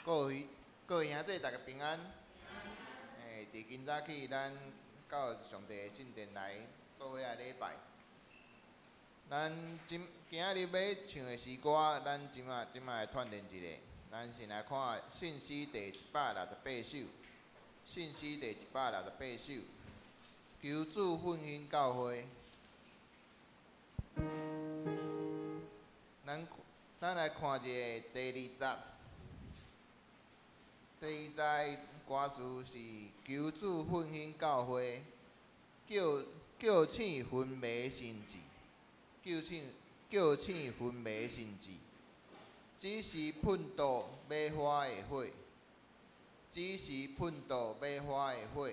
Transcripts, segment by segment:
各位兄弟，大家平安。伫今早起，咱到上帝的圣殿来做伙来礼拜。咱今仔日要唱的诗歌，咱即马来串联一下。咱先来看信息第168首，信息第168首，求主复兴教会。咱来看一下第2节。第2节歌词是求主复兴教会，叫醒昏迷心智，叫醒昏迷心智。只是奋斗要花的火，只是奋斗要花的火。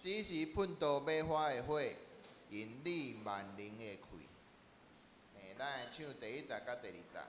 只是奋斗要花的火，引你万灵的开。咱来唱第1节甲第2节。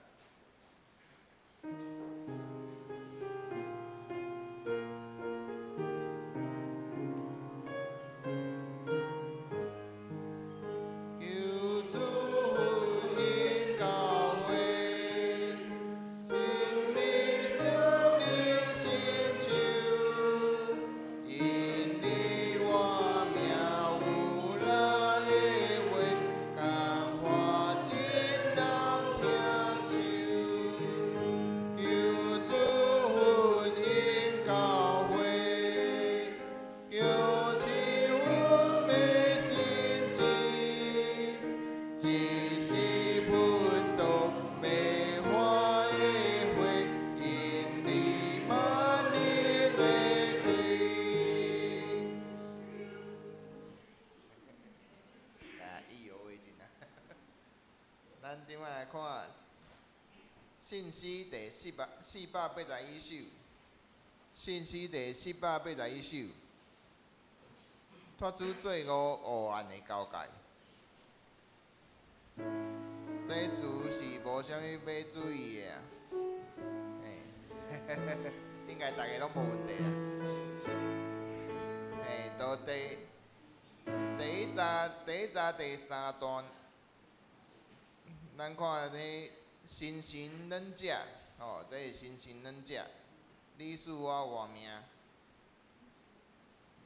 咱即摆来看信息第481首，信息第481首，脱出罪恶黑暗的交界。这词是无啥物要注意的啊，应该大家拢无问题啊。到第1节第3段。咱看这新神忍者，这是新神忍者，你使我活命。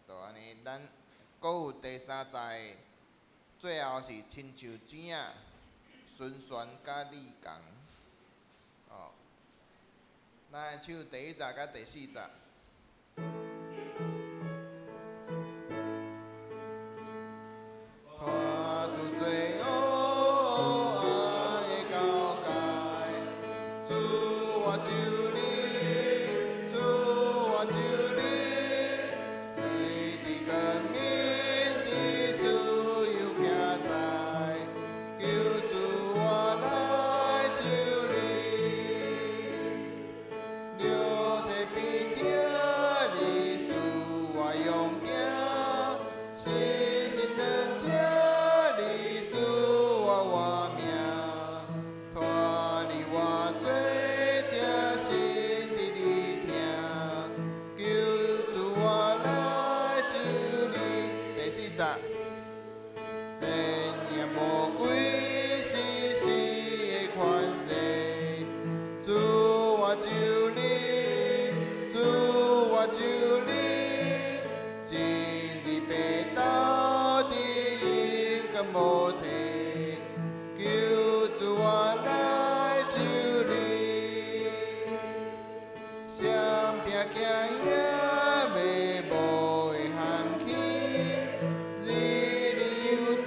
就安尼，咱搁有第3节，最后是亲像钱仔，顺旋甲你共。咱来唱第1节甲第4节。拖出罪恶。Yeah. 日日又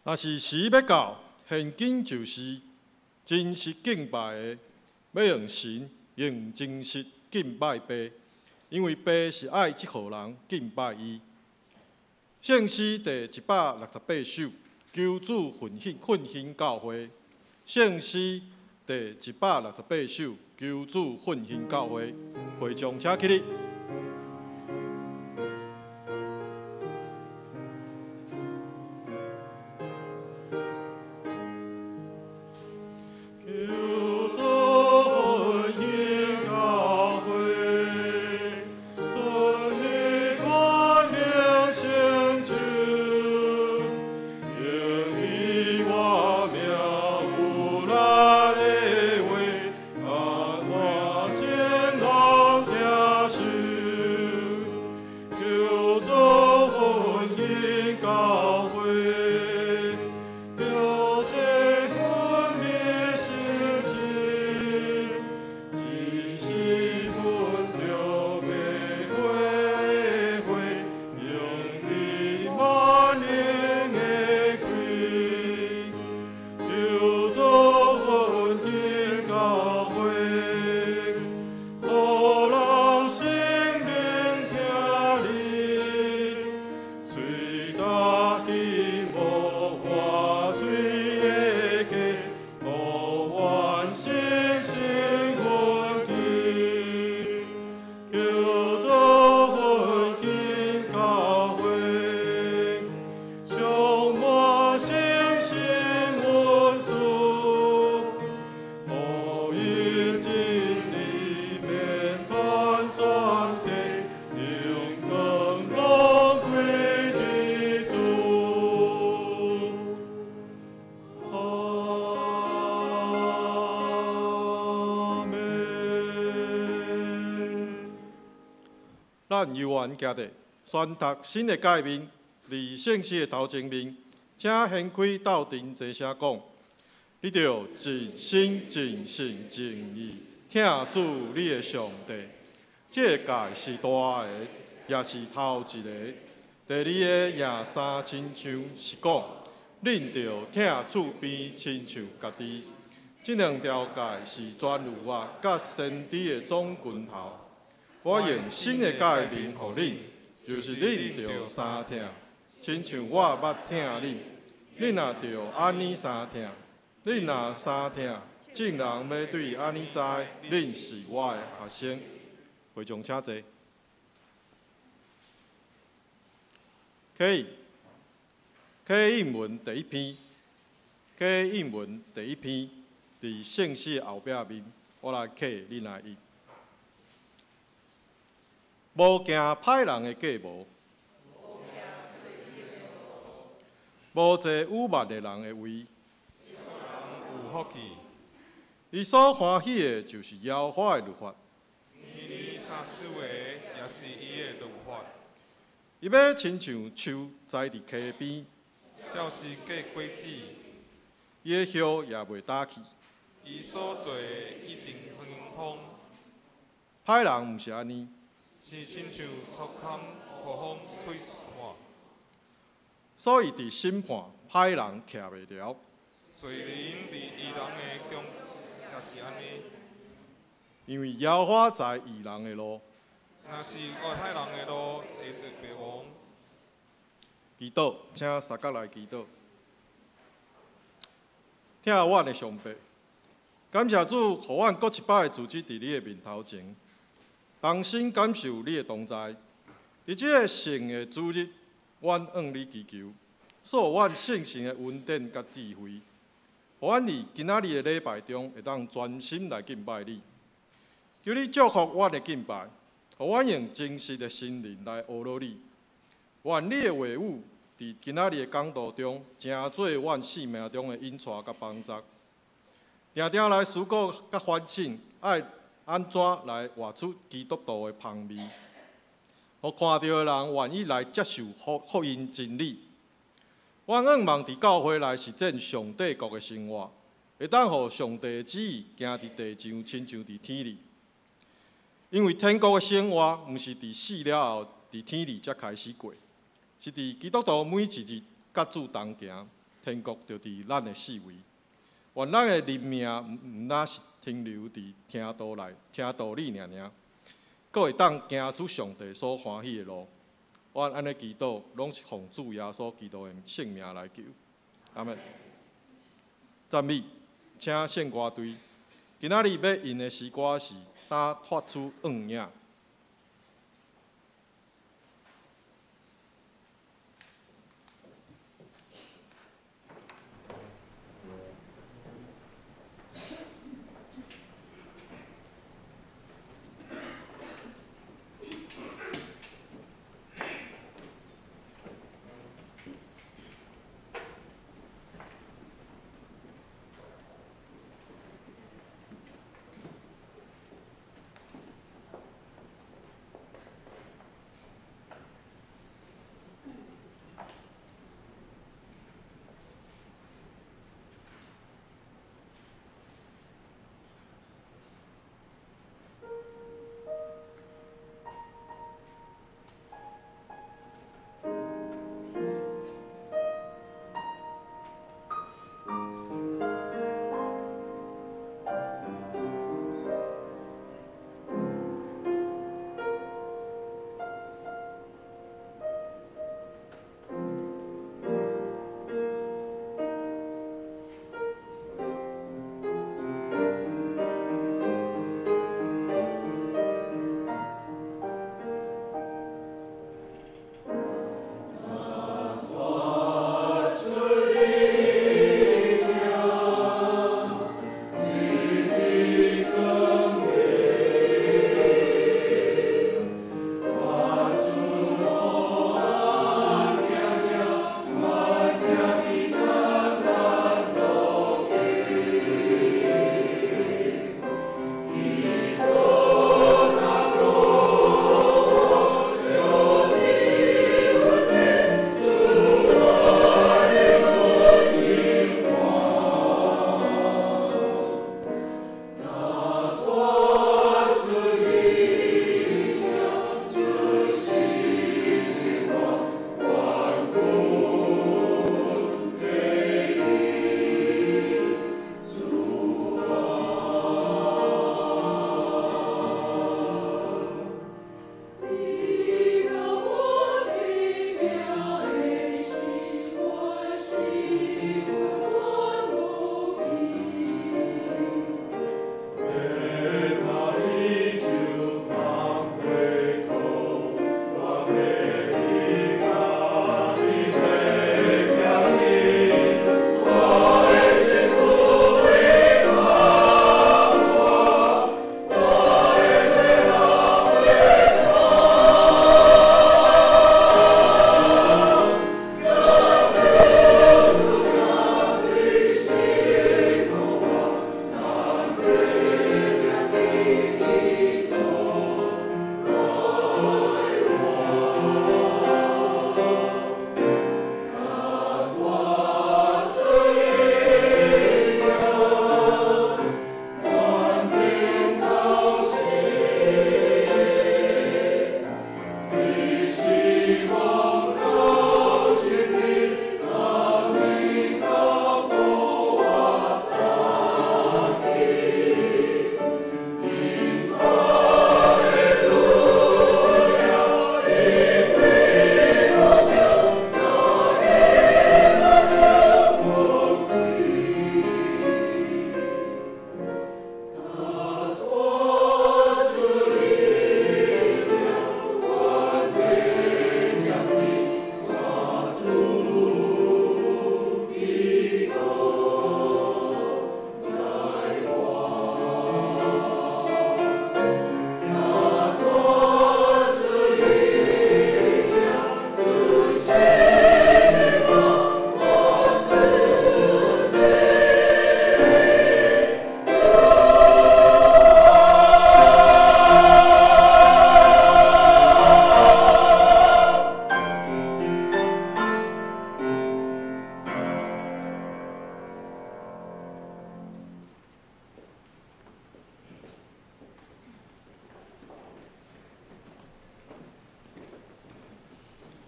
若是时要到，现今就是。真实敬拜的，要用神用真实敬拜爸，因为爸是爱即号人敬拜伊。圣诗第168首，求主奋兴教会。圣诗第168首，求主奋兴教会。会众请起立。咱游园家的宣读新的诫命，伫圣诗的头前面，请掀开斗阵，齐声讲：你着尽心、尽性、尽意听主你的上帝。这个诫是大个，也是头一个。第二个廿三亲像是讲，恁着听厝边亲像家己。这两条诫是专有我甲先知的总拳头。我用新的诫命予恁，就是恁着三听，亲像我捌听恁。恁若着安尼三听，恁若三听，众人要对安尼知，恁是我的学生。会众请坐。啟应文第一篇，啟应文第一篇，伫圣诗后壁面，我来启，恁来应。无惊歹人的计谋，无坐污蔑的人的位。有福气。伊所欢喜的，就是耶和华的律法。伊所守的，也是伊的律法。伊要亲像树栽伫溪边，照是过果子。伊的叶也袂打去。伊所做已经亨通。歹人毋是安尼。是亲像粗空互风吹散，所以伫审判歹人徛袂牢。罪人伫义人的中也是安尼。因为耶和华在义人的路。若是外歹人的路，会灭亡。祈祷，请三角来祈祷。听阮的上帝，感谢主，互阮搁一摆自己伫你的面头前。同心感受你的同在，伫即个圣的主日，阮向你祈求，赐阮圣神的恩典甲智慧，互阮伫今仔日的礼拜中会当专心来敬拜你。求你祝福阮的敬拜，互阮用真实的心灵来学习你。愿你的话语伫今仔日的讲道中，成做阮生命中的引带甲帮助，定定来思考甲反省，爱安怎来活出基督徒的香味？互看到的人愿意来接受福音真理。我愿望伫教会来实践上帝国的生活，会当互上帝的旨意行伫地上，亲像伫天里。因为天国的生活，毋是伫死了后伫天里才开始过，是伫基督徒每一日甲主同行，天国就伫咱的四围。愿咱的人命毋那是停留伫听道理尔，阁会当行出上帝所欢喜的路。我安尼祈祷，拢是奉主耶稣基督的圣名来求。阿门。赞美，请献歌队。今仔日要吟的诗歌是“当发出黄影”。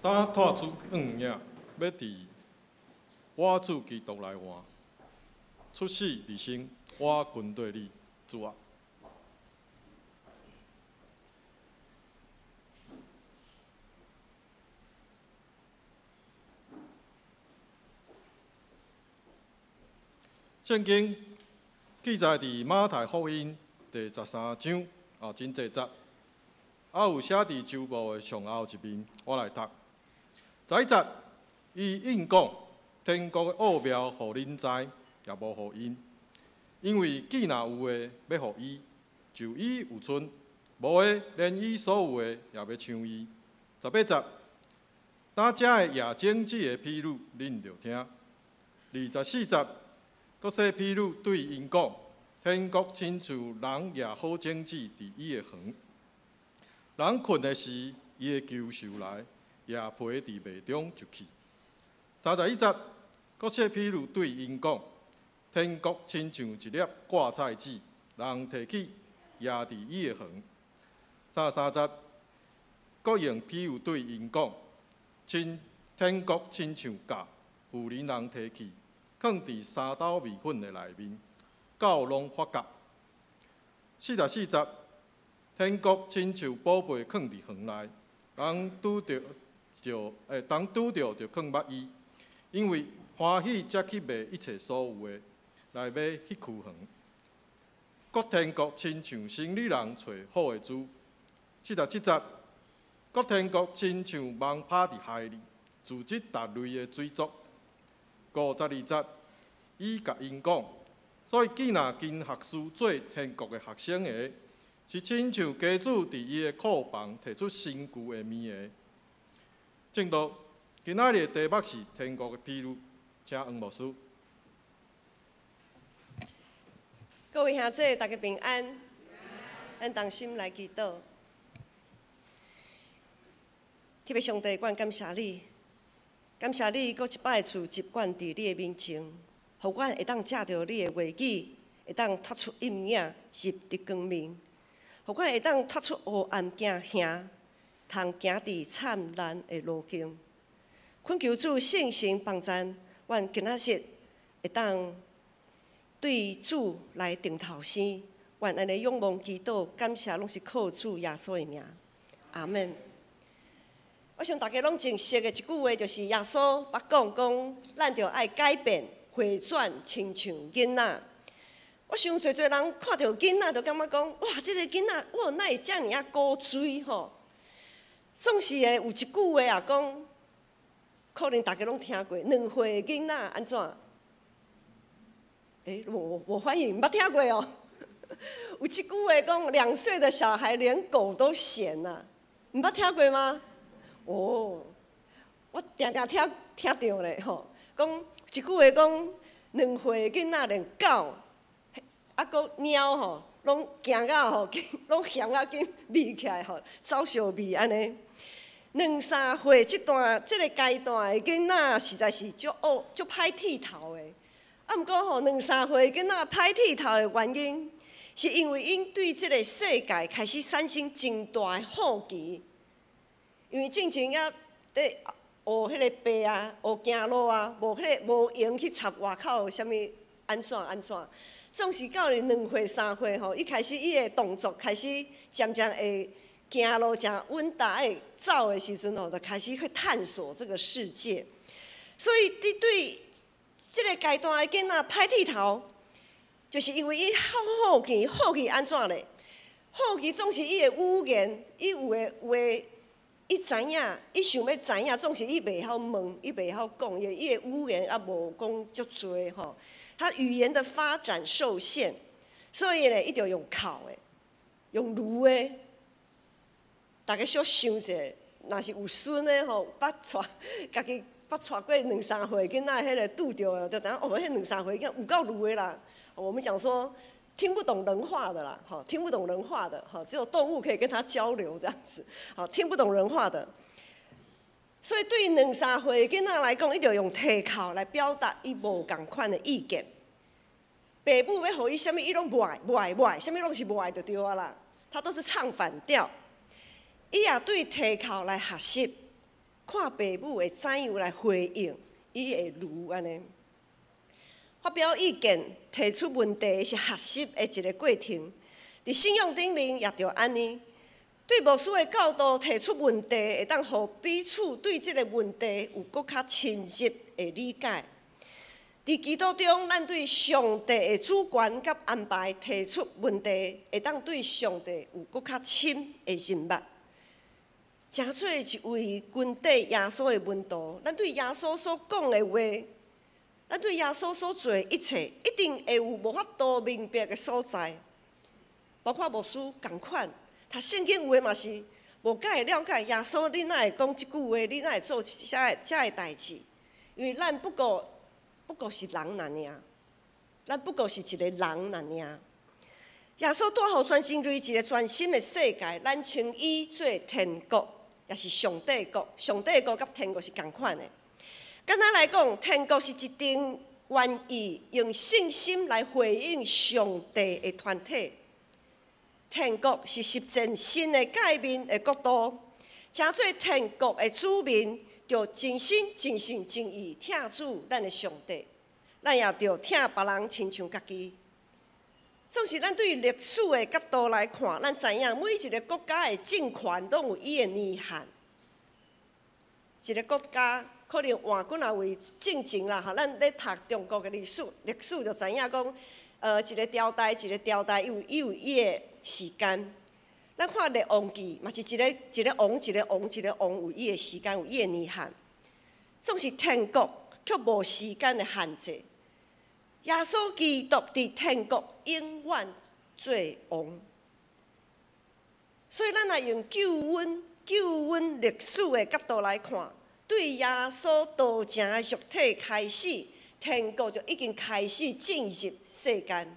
当拖出黄影，要伫我主基督来换，出死入生，我军队里主啊。圣经记载伫马太福音第13章真济节，有写伫周报的上后一面，我来读。第一节，伊应讲，天国的奥妙，互恁知，也无互因，因为既若有诶要互伊，就伊有存；无诶，连伊所有诶也要抢伊。18节，当遮的夜景子的披露，恁着听。24节。国说披露对因讲，天国亲像人夜好种子伫伊的园。人困的时，伊的球收来，夜皮伫麦中就去。31节，国说披露对因讲，天国亲像一粒挂菜籽，人摕起夜伫伊的园。33节，国用披露对因讲，天国亲像甲，妇人人摕去。放伫三斗米粉的内面，狗拢发觉。44节，天国亲像宝贝放伫园内，人拄着就放捌伊，因为欢喜才去卖一切所有的，来买迄区园。国天国亲像生理人找好的主。47节，国天国亲像网拍伫海里，组织达类的水族。52节，伊甲因讲，所以既若经学士做天国的学生个，是亲像家主伫伊的库房摕出新旧的面个。正道，今仔日的题目是天国的披露，请黄牧师。各位兄弟，大家平安。咱同心来祈祷。特别上帝，阮感谢你。感谢你，搁一摆厝习惯伫你的面前，互阮会当借着你的话语，会当脱出阴影，入伫光明；互阮会当脱出黑暗行兄，通行伫灿烂的路径。恳求主圣神帮助，阮今仔日会当对主来定头生。愿安尼仰望祈祷，感谢拢是靠主耶稣的名。阿门。我想大家拢真熟的一句话，就是耶稣捌讲，咱着爱改变、回转，亲像囡仔。我想侪人看到囡仔，就感觉讲，哇，这个囡仔，哇，哪会遮尔啊古锥吼？总是有一句话也讲，可能大家拢听过，2岁的囡仔安怎？我欢迎，捌听过哦。有一句话讲，2岁的小孩连狗都嫌呐，你捌听过吗？哦，我常常听到咧吼，讲一句话讲，2岁的囡仔连狗，搁猫吼，拢行到吼，拢嫌啊紧眯起来吼，走小眯安尼。2、3岁这个阶段的囡仔实在是足歹剃头的。啊，毋过吼，2、3岁囡仔歹剃头的原因，是因为因对这个世界开始产生真大的好奇。因为之前啊，伫学迄个爬啊，学行路啊，无闲去插外口啥物安怎，总是到了2岁、3岁吼，伊开始伊的动作开始渐渐会行路诚稳当，会走的时阵吼，就开始去探索这个世界。所以伫对这个阶段的囡仔歹剃头，就是因为伊好奇安怎咧？好奇总是伊的语言，伊有的。伊知影，伊想要知影，总是伊袂晓问，伊袂晓讲，伊的语言也无讲足多吼。他语言的发展受限，所以咧，伊就用哭的，用撸的。大家小想一下，若是有孙的吼，家己捌带过2、3岁囡仔，迄个拄着，就等下迄2、3岁囡仔有够撸的啦。我们讲说。听不懂人话的啦，好，听不懂人话的，好，只有动物可以跟他交流这样子，好，听不懂人话的。所以对于2、3岁囡仔来讲，伊就用提口来表达伊无共款的意见。爸母要互伊啥物，伊拢无爱，啥物拢是无爱就对啊啦，他都是唱反调。伊也对提口来学习，看爸母会怎样来回应，伊会如安尼。发表意见、提出问题是学习的一个过程。伫信仰顶面也着安尼，对牧师的教导提出问题，会当互彼此对这个问题有搁较深入的理解。伫基督中，咱对上帝的主权甲安排提出问题，会当对上帝有搁较深的认捌。诚做一位军队耶稣的门徒，咱对耶稣所讲的话，咱对耶稣所做的一切，一定会有无法度明白的所在。包括牧师同款，读圣经有诶嘛是无解会了解耶稣，你哪会讲即句话？你哪会做遮个代志？因为咱不过是人尔尔，咱不过是一个人尔尔。耶稣带互全人类一个全新的世界，咱称伊做天国，也是上帝国。上帝国甲天国是同款的。简单来讲，天国是一定愿意用信心来回应上帝的团体。天国是实践新的界面的国度，诚做天国的子民，着真心、真性、真意疼主咱的上帝，咱也着疼别人亲像家己。总是咱对历史的角度来看，咱知影每一个国家的政权都有伊的年限。一个国家可能换几啊位政治啦，咱咧读中国的历史就知影讲，一个朝代有伊的时间。咱看列王记，嘛是一个王有伊的时间，有伊的年限。总是天国却无时间的限制。耶稣基督伫天国永远做王。所以咱也用救恩历史的角度来看，对耶稣道成的肉体开始，天国就已经开始进入世间。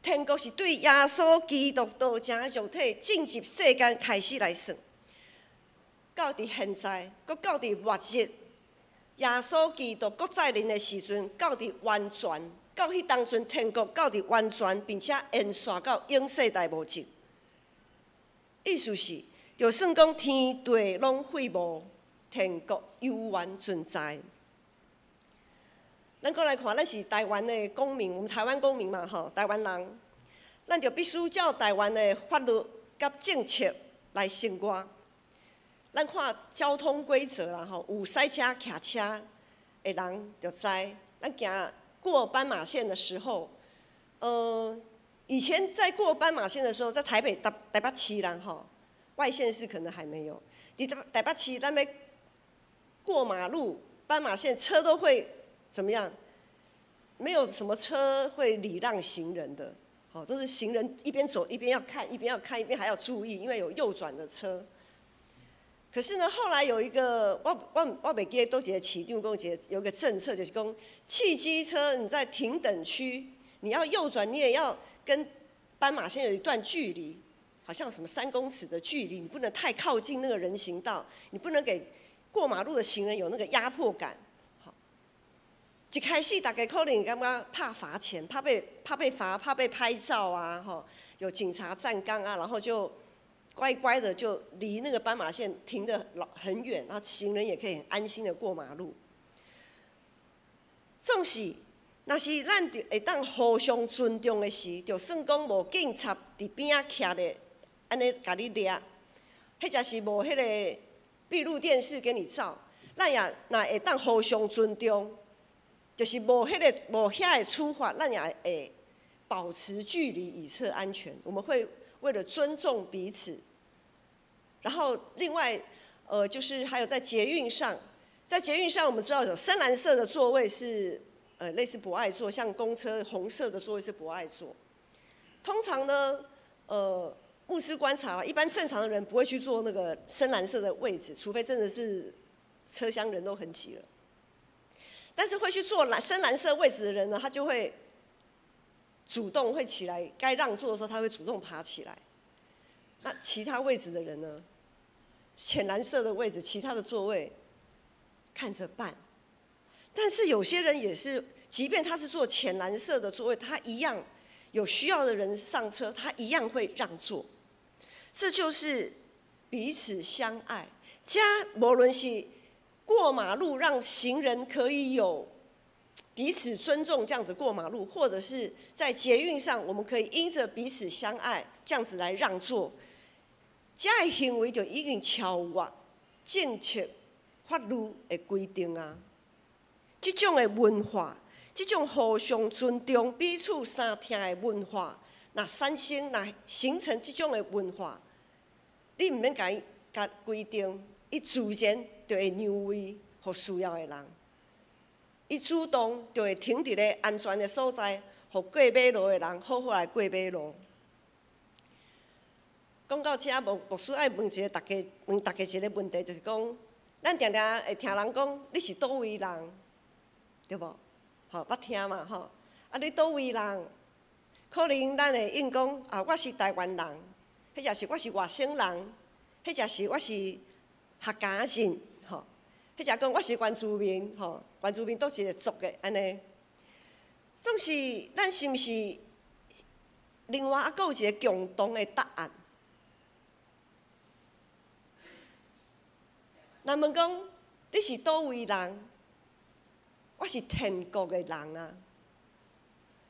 天国是对耶稣基督道成的肉体进入世间开始来算，到伫现在，搁到伫末日，耶稣基督搁再临的时阵，到伫完全，到迄当阵天国到伫完全，并且延续到永世代无尽。意思是，就算讲天地拢废无，天国永远存在。咱过来看，咱是台湾的公民，我们台湾公民嘛，吼，台湾人，咱就必须照台湾的法律甲政策来生活。咱看交通规则啦，吼，有塞车、骑车的人就知，咱行过斑马线的时候，以前在过斑马线的时候，在台北市啦，吼，外县市可能还没有。伫台北市，咱要过马路，斑马线车都会怎么样？没有什么车会礼让行人的，好，都是行人一边走一边要看，一边还要注意，因为有右转的车。可是呢，后来有一个我袂记倒一个市长讲有一个政策，就是讲汽机车你在停等区，你要右转，你也要跟斑马线有一段距离，好像有什么3公尺的距离，你不能太靠近那个人行道，你不能给过马路的行人有那个压迫感。好，一开始大家可能感觉怕罚钱，怕被罚，怕被拍照啊，吼，有警察站岗啊，然后就乖乖的就离那个斑马线停得很远，然后行人也可以很安心的过马路。总是，若是咱会当互相尊重的时，就算讲无警察伫边仔徛咧，安尼甲你掠，迄则是无迄个闭路电视给你照，咱也若会当互相尊重，就是无遐个处罚，咱也会保持距离以策安全。我们会为了尊重彼此，然后另外，就是还有在捷运上，我们知道有深蓝色的座位是类似博爱座，像公车红色的座位是博爱座。通常呢，牧师观察，一般正常的人不会去坐那个深蓝色的位置，除非真的是车厢人都很挤了。但是会去坐深蓝色位置的人呢，他就会主动会起来，该让座的时候他会主动爬起来。那其他位置的人呢？浅蓝色的位置，其他的座位看着办。但是有些人也是，即便他是坐浅蓝色的座位，他一样有需要的人上车，他一样会让座。这就是彼此相爱。无论是过马路，让行人可以有彼此尊重这样子过马路，或者是在捷运上，我们可以因着彼此相爱这样子来让座。这个行为就已经超越政策、法律的规定啊！这种的文化，这种互相尊重、彼此相听的文化，若形成这种的文化，你毋免甲规定，伊自然就会让位予需要的人。伊主动就会停伫咧安全的所在，予过马路的人好好来过马路。讲到这，牧师爱问大家一个问题，就是讲，咱常常会听人讲你是倒位人，对无？吼，捌听嘛吼？啊，你倒位人？可能咱会应讲啊，我是台湾人，或者是我是外省人，或者是我是客家人，吼，或者讲我是原住民，吼，原住民倒一个族的安尼。总是咱是毋是另外还有一个共同的答案？若问讲你是倒位人？我是天国的人啊！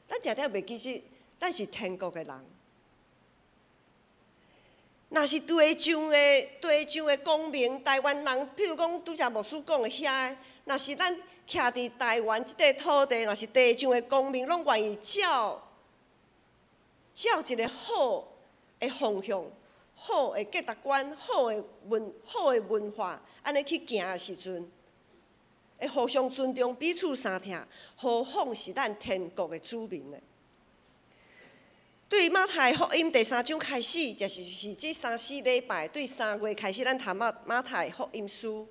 咱常常袂记住，咱是天国的人。若是地上的公民，台湾人，譬如讲拄则牧师讲的遐，若是咱徛伫台湾即块土地，若是地上的公民，拢愿意照一个好的方向、好的价值观、好的文化，安尼去行的时阵，会互相尊重、彼此相听，何况是咱天国的子民呢？对马太福音第3章开始，就是这3-4礼拜，对3月开始，咱读马太福音书。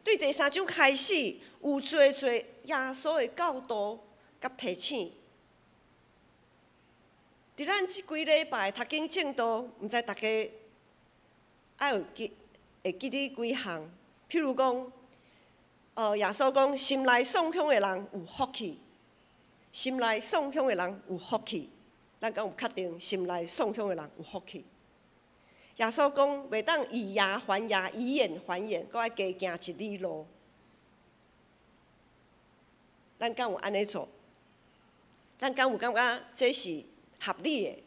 对第3章开始，有侪耶稣的教导甲提醒。伫咱即几礼拜读经正道，毋知大家会记哩几项？譬如讲，耶稣讲，心内颂香的人有福气，心内颂香的人有福气。咱敢有确定心内颂香的人有福气？耶稣讲，袂当以牙还牙，以眼还眼，搁爱加行一里路。咱敢有安尼做？咱敢有感觉这是合理的？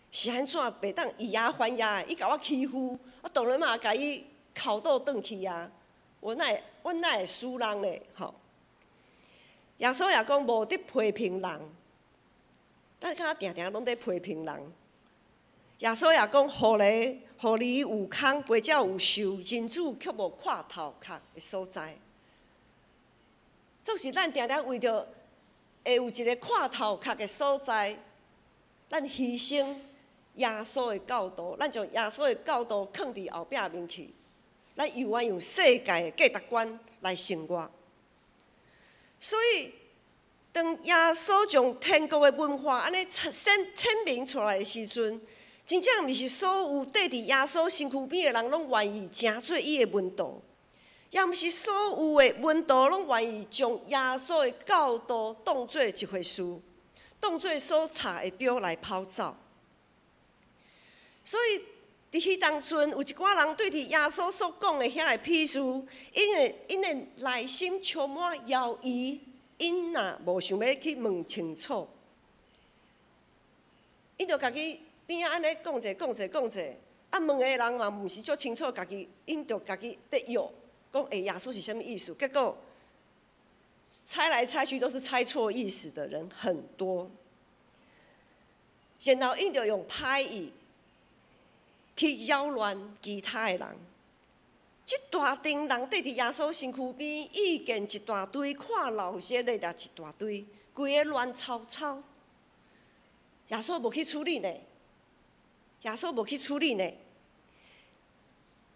是安怎袂当以牙还牙？伊甲我欺负，我当然嘛甲伊哭倒转去啊！我哪会输人咧？吼！耶稣也讲无得批评人。咱敢定定拢在批评人。耶稣也讲，互你有空，陪鸟有寿，人子却无看头壳的所在。总是咱定定为着会有一个看头壳的所在，咱牺牲耶稣的教导，咱将耶稣的教导放伫后壁面去，咱永远用世界的价值观来生活。所以，当耶稣将天国的文化安尼阐明出来的时阵，真正毋是所有缀伫耶稣身躯边的人拢愿意成做伊的门徒，也毋是所有的门徒拢愿意将耶稣的教导当做一回事，当做所查的表来跑走。所以，伫迄当阵，有一寡人对伫耶稣所讲的遐个批示，因的内心充满犹豫。因若无想要去问清楚，因就家己边仔安尼讲者，啊问的人嘛毋是足清楚，因就家己在摇，讲耶稣是啥物意思？结果猜来猜去都是猜错意思的人很多，然后因就用歹意去扰乱其他的人。即大群人缀伫耶稣身躯边，意见一大堆，看老些的也一大堆，规个乱糟糟。耶稣无去处理呢，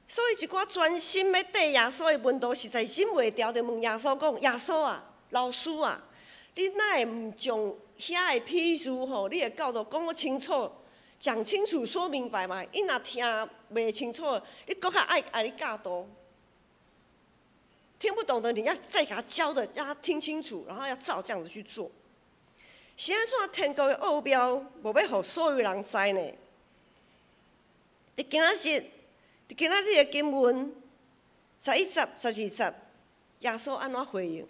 所以一寡专心要缀耶稣的门徒，实在忍袂牢，就问耶稣讲：耶稣啊，老师啊，你哪会毋将遐个批示吼，你的教导讲清楚？讲清楚、说明白嘛！伊若听袂清楚，你搁较爱你教导。听不懂的，你要再给他教的，让他听清楚，然后要照这样子去做。是安怎天国的奥妙，无要互所有人知呢？伫今仔日的经文11节、12节，耶稣安怎回应？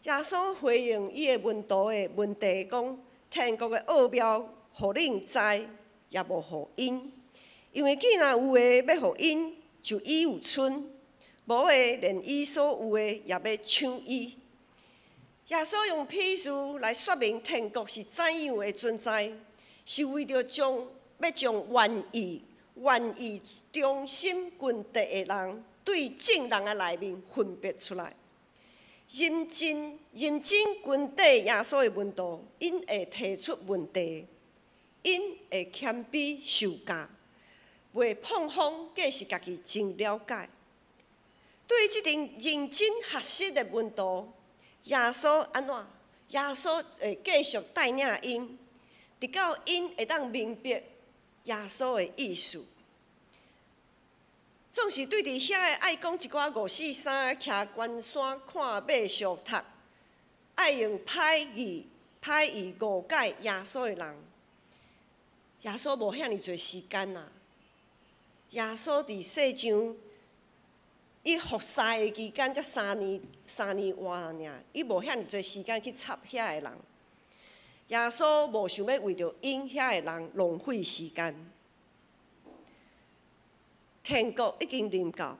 耶稣回应伊的门徒的问题，讲天国的奥妙，互恁知，也无互因。因为既然有诶要互因，就伊有剩；无诶，连伊所有诶也要抢伊。耶稣用譬喻来说明天国是怎样的存在，是为着要将愿意忠心君德的人，对正人的内面分别出来。认真君德耶稣的门徒，因会提出问题，因会谦卑受教，袂碰风，计是家己真了解。对即阵认真学习的门徒，耶稣安怎？耶稣会继续带领因，直到因会当明白耶稣的意思。总是对伫遐个爱讲一寡543徛关山看马俗读，爱用歹语误解耶稣的人，耶稣无遐尼侪时间啊！耶稣伫世上，伊服侍的期间才3年外尔，伊无遐尼侪时间去插遐个人。耶稣无想要为着因遐个人浪费时间。天国已经临到，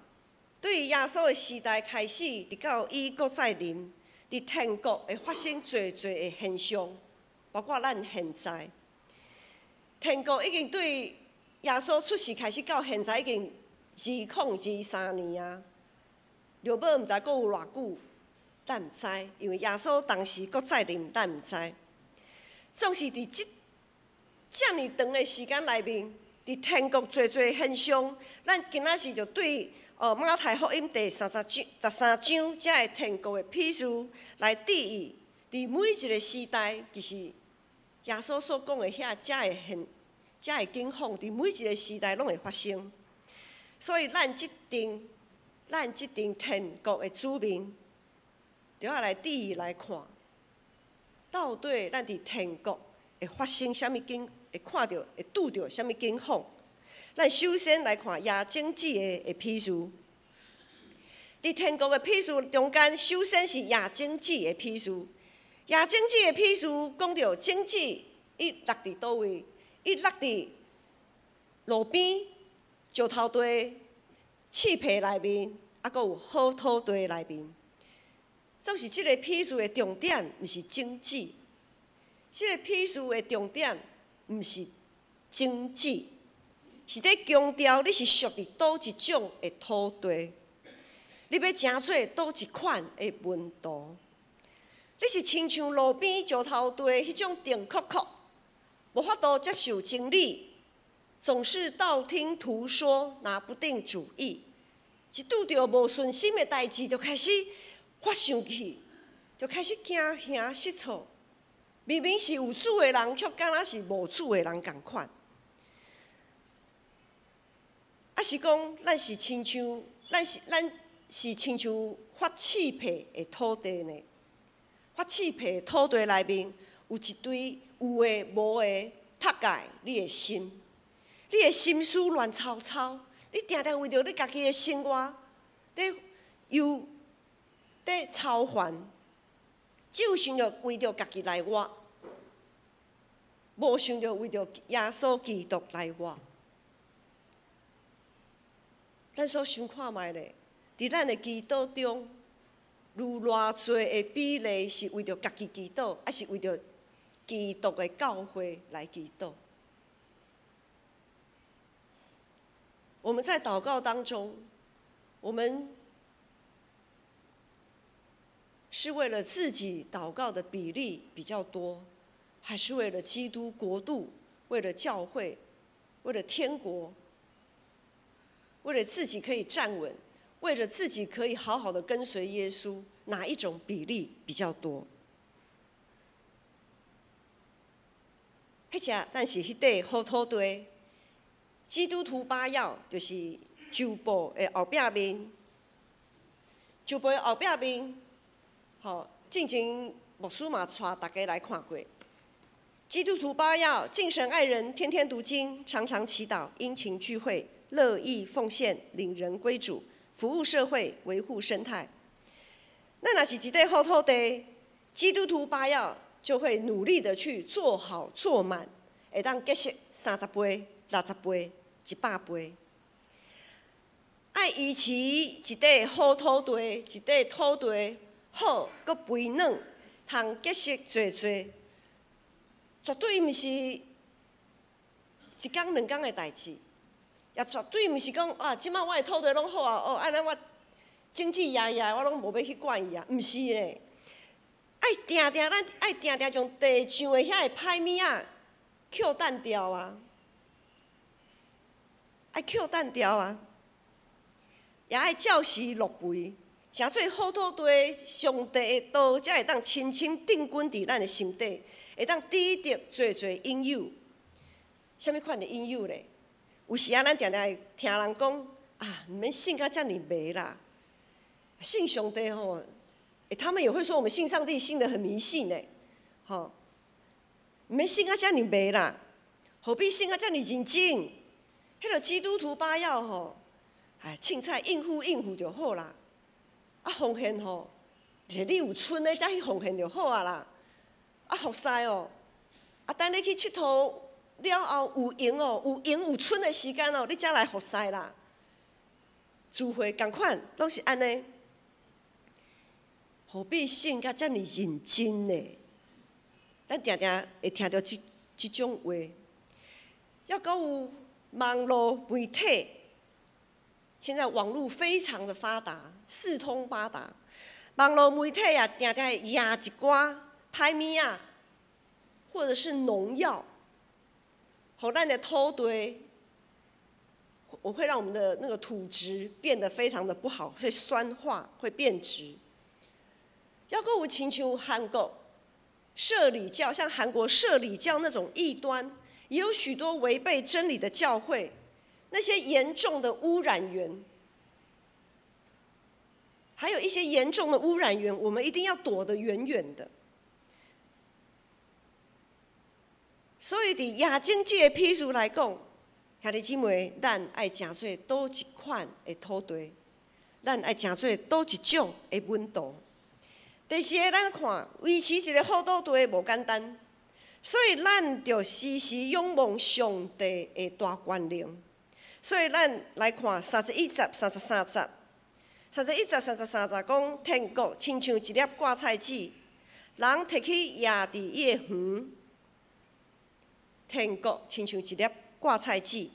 对耶稣的时代开始，直到伊搁再临，伫天国会发生侪的现象，包括咱现在。天国已经对耶稣出世开始到现在已经2023年啊，落尾毋知搁有偌久，咱毋知，因为耶稣当时搁再临，咱毋知。总是伫遮尔长的时间内面，伫天国侪现象，咱今仔日就对马太福音第13章遮个天国的譬喻来比喻，伫每一个时代，其实耶稣所讲的遮个景况，伫每一个时代拢会发生。所以咱即阵天国的子民，就要来比喻来看，到底咱伫天国会发生啥物会看到、会拄到啥物景况？咱首先来看亚经子的譬喻。伫天国的譬喻中间，首先是亚经子的譬喻。亚经子的譬喻讲到经子，伊落伫倒位？伊落伫路边、石头地、刺皮内面，还佫有好土地内面。总是即个譬喻的重点，毋是经子。即个譬喻的重点，毋是经济，是咧强调你是属伫倒一种的土地，你要诚做倒一款的文图。你是亲像路边石头地迄种定壳壳，无法度接受真理，总是道听途说，拿不定主意，一拄着无顺心的代志，就开始发生气，就开始惊吓失措。明明是有主的人，却敢若是无主的人同款。啊是讲，咱是亲像发刺皮的土地呢？发刺皮的土地内面有一堆有的无的塌盖你的心，你的心思乱糟糟，你定定为着你家己的生活，在操烦。只有想着为着家己来活，无想着为着耶稣基督来活。咱所想看觅咧，伫咱的祈祷中，有偌济的比例是为着家己祈祷，还是为着基督的教会来祈祷？我们在祷告当中，我们是为了自己祷告的比例比较多，还是为了基督国度、为了教会、为了天国、为了自己可以站稳、为了自己可以好好的跟随耶稣，哪一种比例比较多？但是迄块好土地，基督徒巴要就是旧报的后壁面，旧报的后壁面。进前牧师嘛带大家来看过。基督徒巴要敬神爱人，天天读经，常常祈祷，殷勤聚会，乐意奉献，领人归主，服务社会，维护生态。咱若是一块好土地，基督徒8要就会努力的去做好做满，会当结识30杯、60杯、100杯。爱维持一块好土地，一块土地好，佮肥嫩，通结识侪侪，绝对毋是一天2天的代志，也绝对毋是讲啊，即摆我的土地拢好啊，安尼我经济压压，我拢无要去管伊啊，毋是咧，咱爱定定将地上的遐个歹物仔扣单掉啊，爱扣单掉啊。也爱照实落肥，诚做好土地，上帝的道才会当深深定根伫咱的心底，会当抵得侪侪引诱。什物款的引诱咧？有时啊，咱定定会听人讲啊，毋免信甲遮尔迷啦，信上帝吼，他们也会说我们信上帝信得很迷信咧，吼，毋免信甲遮尔迷啦，何必信甲遮尔认真？迄个基督徒8要吼。哎，凊彩应付就好啦。啊，奉献吼，你有剩的才去奉献就好啊啦。啊，服侍哦，啊，等你去佚佗了后有闲哦，有剩的时间哦，你才来服侍啦。聚会同款，拢是安尼。何必信甲遮尔认真呢？咱定定会听到即种话，要搁有网络媒体。现在网络非常的发达，四通八达，网络媒体啊，定定会压一寡歹物仔，或者是农药，互咱的土地，我会让我们的那个土质变得非常的不好，会酸化，会变质。要搁有亲像韩国社里教，像韩国社里教那种异端，也有许多违背真理的教会。那些严重的污染源，还有一些严重的污染源，我们一定要躲得远远的。所以，伫亚经这个譬如来讲，兄弟姊妹，咱爱诚做倒一款的土地，咱爱诚做倒一种的温度。第二个，咱看维持一个好土地无简单，所以咱就时时仰望上帝的大权能。所以咱来看31节、33节，31节、33节讲天国亲像一粒挂菜籽，人摕去压伫伊的园。天国亲像一粒挂菜籽。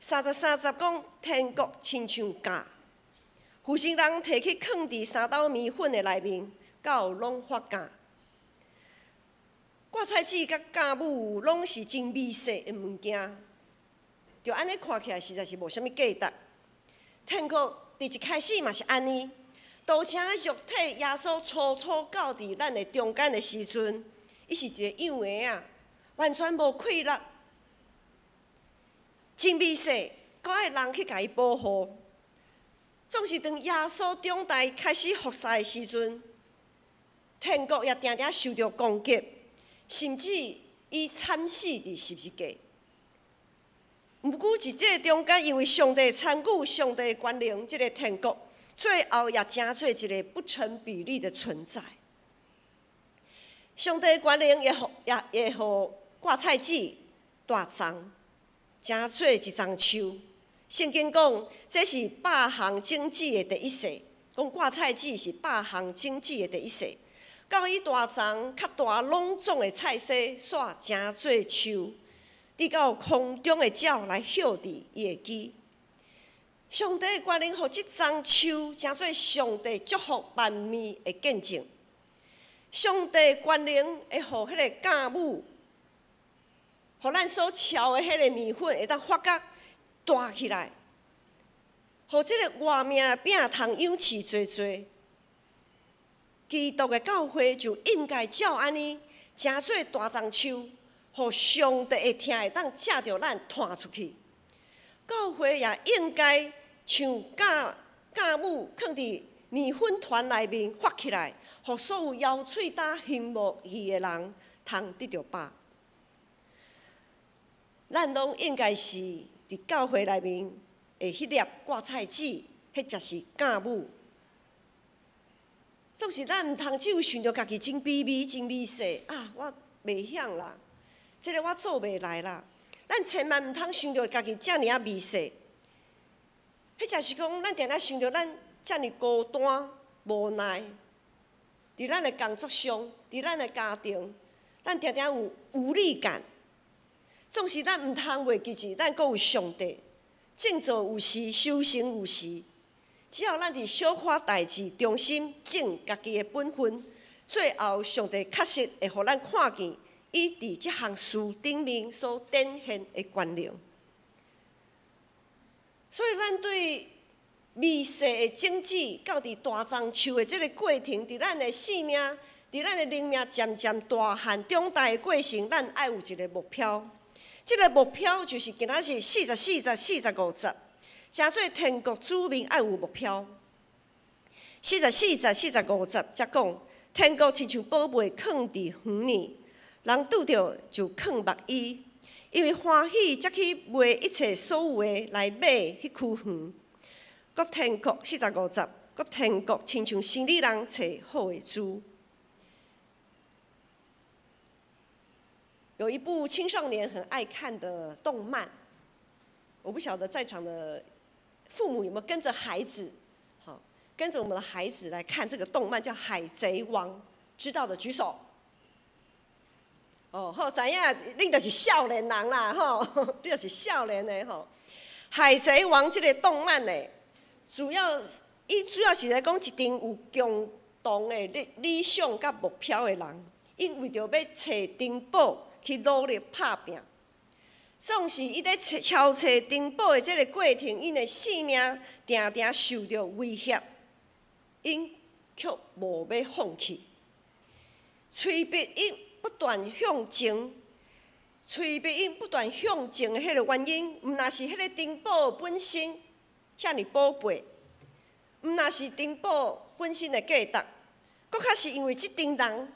33节讲天国亲像架，负心人摕去放伫三斗米粉的内面，到拢发架。挂菜籽甲架母拢是真美色的物件。就安尼看起来实在是无啥物价值。天国伫一开始嘛是安尼，道成肉体耶稣初到伫咱的中间的时阵，伊是一个样的啊，完全无溃烂，真美色，搁爱人去甲伊保护。总是当耶稣中代开始服侍的时阵，天国也定定受到攻击，甚至伊惨死伫十字架。毋过，伫这个中间，因为上帝参与上帝的权能，这个天国最后也成做一个不成比例的存在。上帝的权能也互挂菜籽大丛，成做一丛树。圣经讲，这是百项种子的第一世，讲挂菜籽是百项种子的第一世。到伊大丛较大隆重的菜色，煞成做树。直到空中的鸟来歇伫伊的基。上帝的权能，互即丛树成做上帝祝福万物的见证。上帝的权能会互迄个架母，互咱所敲的迄个米粉会当发觉大起来，互即个活命的饼通养饲侪侪。基督的教会就应该照安尼，成做大丛树。互上帝的听会当借着咱传出去，教会也应该像架母放伫米粉团内面发起来，互所有枵喙打羡慕伊的人通得到饱。咱拢应该是伫教会内面的迄粒挂菜籽，迄才是架母。总是咱毋通只有想着家己真卑微、真微细啊，我袂晓啦，这个我做袂来啦。咱千万毋通想着家己遮尔啊微细，迄才是讲咱定定想着咱遮尔孤单、无奈，伫咱的工作上，伫咱的家庭，咱定定有无力感。总是咱毋通袂记住，咱阁有上帝，正做有时，修行有时。只要咱伫小可代志中心尽家己的本分，最后上帝确实会互咱看见伊伫即项事顶面所展现的权能。所以，咱对微细的种子，到伫大樟树的即个过程，伫咱的生命，伫咱的灵命渐渐大汉长大的过程，咱爱有一个目标。即个目标就是今仔日40、40、40、50。诚做天国子民爱有目标。40、40、40、50则讲，天国亲像宝贝藏伫园里，人拄着就藏目伊，因为欢喜才去卖一切所有的来买迄区园。搁天国40、50，搁天国亲像生理人找好的猪。有一部青少年很爱看的动漫，我不晓得在场的父母有没有跟着孩子，好，跟着我们的孩子来看这个动漫，叫《海贼王》，知道的举手。哦，好，知影，恁就是少年人啦，吼，你就是少年的吼。《海贼王》这个动漫呢，主要是来讲一群有共同的理想甲目标的人，因为着要找珍宝去努力打拼。总是伊咧敲找珍宝的这个过程，因的性命定定受到威胁，因却无要放弃，催逼因不断向前，催逼因不断向前的迄个原因，毋若是迄个珍宝本身遮尔宝贝，毋若是珍宝本身的价值，搁较是因为即群人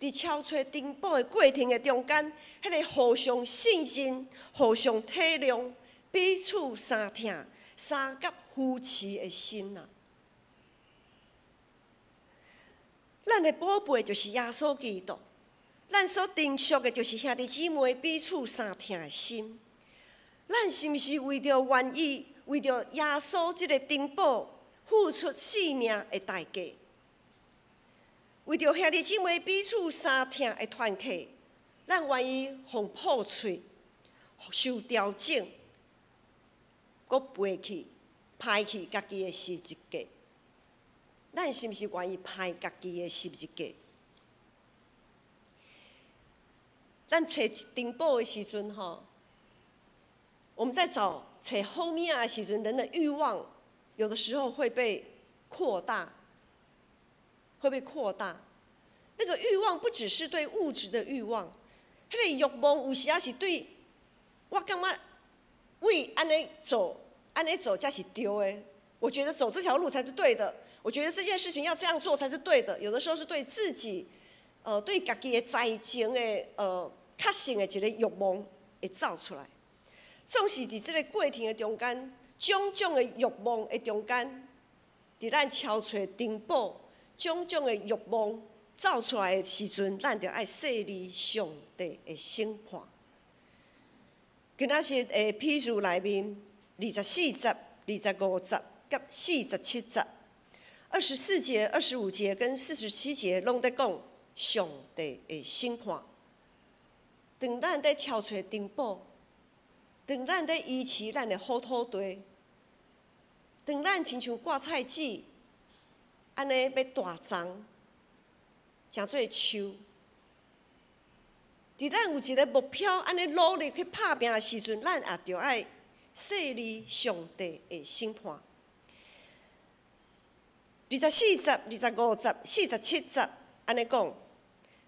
伫敲找珍宝的过程的中间，迄个互相信任、互相体谅、彼此相疼、相甲扶持的心啊！咱的宝贝就是耶稣基督，咱所珍惜的就是兄弟姊妹彼此相疼的心。咱是毋是为着愿意为着耶稣这个珍宝付出性命的代价？为着兄弟姊妹彼此相疼的团契，咱愿意互破碎、受调整，搁背弃、抛弃家己的十字架。咱是毋是愿意抛家己的十字架？咱找珍宝的时阵，我们在找后面的时阵，人的欲望有的时候会被扩大。那个欲望不只是对物质的欲望，迄个欲望有时也是对，我感觉为安尼走才是对的。我觉得走这条路才是对的，我觉得这件事情要这样做才是对的。有的时候是对自己，对家己的财情的确信的一个欲望会走出来。总是伫这个过程的中间，种种的欲望的中间，伫咱敲找珍宝。种种的欲望走出来的时阵，咱就爱设立上帝的审判。今仔日的譬如内面24节、25节、甲47节、24节、25节跟47节，拢在讲上帝的审判。当咱在敲找珍宝，当咱在维持咱的好土地，当咱亲像挂菜籽。安尼要大长，诚做树。伫咱有一个目标，安尼努力去打拼的时阵，咱也着爱设立上帝的审判。24节、25节、47节，安尼讲，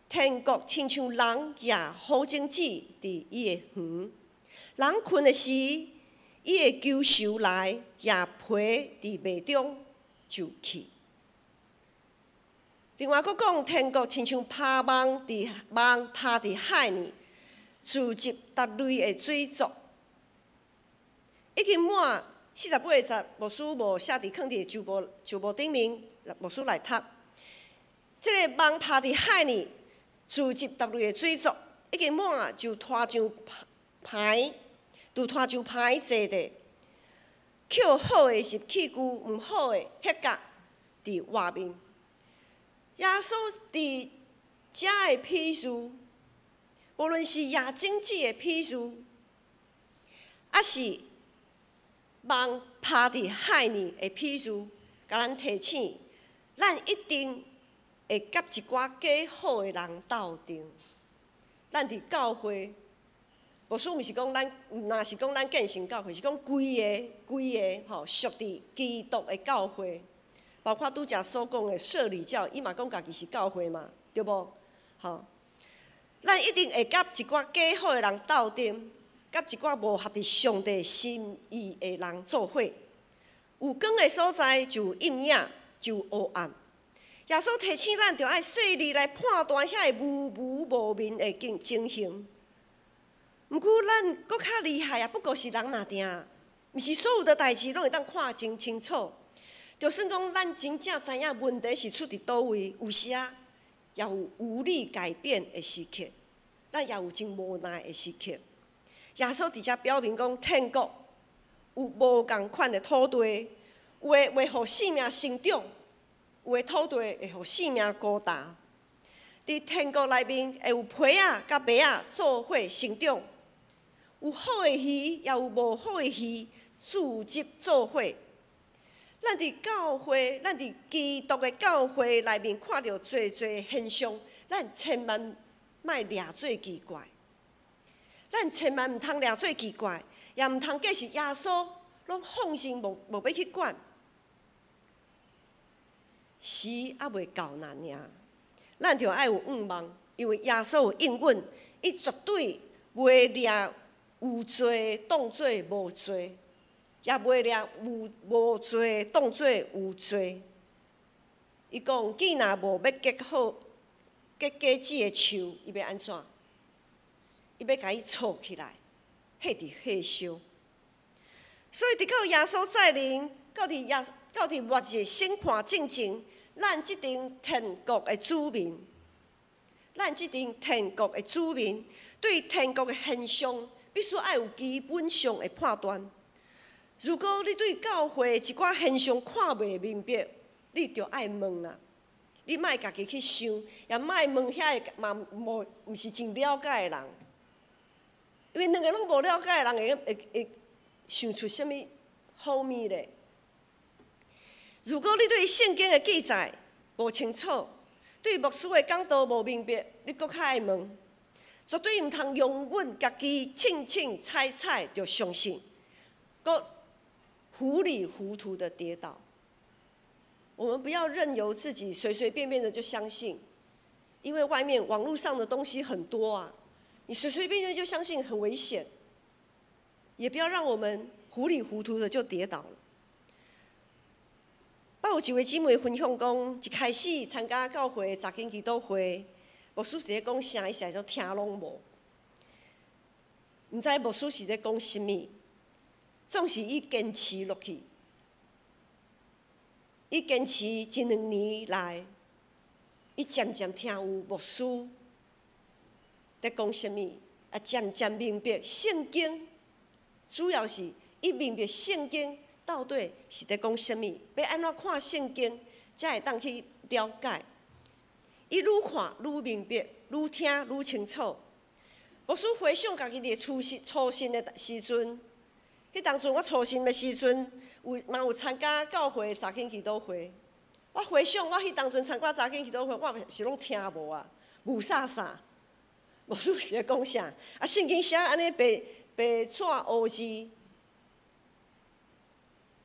天国亲像人举好种子伫伊的园，人困的时，伊会求收来，举皮伫麦中就去。另外，佫讲天国亲像蚌蠓趴伫海里，聚集达类的水族。已经满48节，牧师无写伫放伫旧报顶面，牧师来读。这个网拍伫海里，自集踏入的水族，已经满就拖上牌，就拖上牌坐地。捡好的是器具，毋好的迄角伫外面。耶稣伫遮的批示，无论是亚经济的批示，还是网拍伫海里的批示，甲咱提醒，咱一定会甲一寡假好的人斗阵。咱伫教会，牧师毋是讲咱，若是讲咱建成教会，是讲规个吼属伫基督的教会，包括拄则所讲的社里教，伊嘛讲家己是教会嘛，对无？吼，咱一定会甲一寡假好的人斗阵，甲一寡无合伫上帝心意的人做伙。有光的所在就有阴影，就有黑暗。耶稣提醒咱，着爱细腻来判断遐个无明的情形。毋过，咱搁较厉害啊，不过是人若定，毋是所有的代志拢会当看真清楚。就算讲咱真正知影问题是出伫倒位，有时啊，也有无力改变的时刻，咱也有真无奈的时刻。耶稣伫遮表明讲，天国有无共款的土地，有的会互生命生长，有的土地会互生命孤单。伫天国内面会有皮仔甲麦仔做伙生长，有好的鱼，也有无好的鱼聚集做伙。咱伫教会，咱伫基督的教会内面看到侪现象，咱千万莫掠做奇怪。咱千万毋通掠做奇怪，也毋通假是耶稣拢放心无要去管。时还未到呢尔，咱着爱有仰望，因为耶稣有应允，伊绝对袂掠有罪当作无罪。也袂掠无罪当作有罪。伊讲，囡仔无要结好结果子的树，伊要安怎？伊要甲伊藏起来，迄伫火烧。所以，直到耶稣再临，到伫末日审判进前，咱即阵天国的子民，对天国的现象，必须爱有基本上的判断。如果你对教会一寡现象看袂明白，你着爱问啊！你莫家己去想，也莫问遐个嘛毋是真了解的人，因为两个拢无了解的人会想出啥物好物咧？如果你对圣经的记载无清楚，对牧师的讲道无明白，你搁较爱问，绝对毋通用阮家己凊彩就相信，搁糊里糊涂的跌倒。我们不要任由自己随随便便的就相信，因为外面网络上的东西很多啊，你随随便便就相信很危险。也不要让我们糊里糊涂的就跌倒了。捌有一位姊妹分享讲，一开始参加教会查经祈祷会，牧师伫咧讲啥，伊实在都听拢无，毋知牧师是咧讲啥物。总是伊坚持落去，伊坚持一2年来，伊渐渐听有牧师在讲啥物，啊渐渐明白圣经，主要是伊明白圣经到底是在讲啥物，要安怎看圣经，才会当去了解。伊愈看愈明白，愈听愈清楚。牧师回想家己伫初信的时阵。迄当阵我初信的时阵，有参加教会查经祈祷会。我回想我迄当阵参加查经祈祷会，我是拢听无啊，无啥。牧师是咧讲啥？啊，圣经写安尼白纸黑字，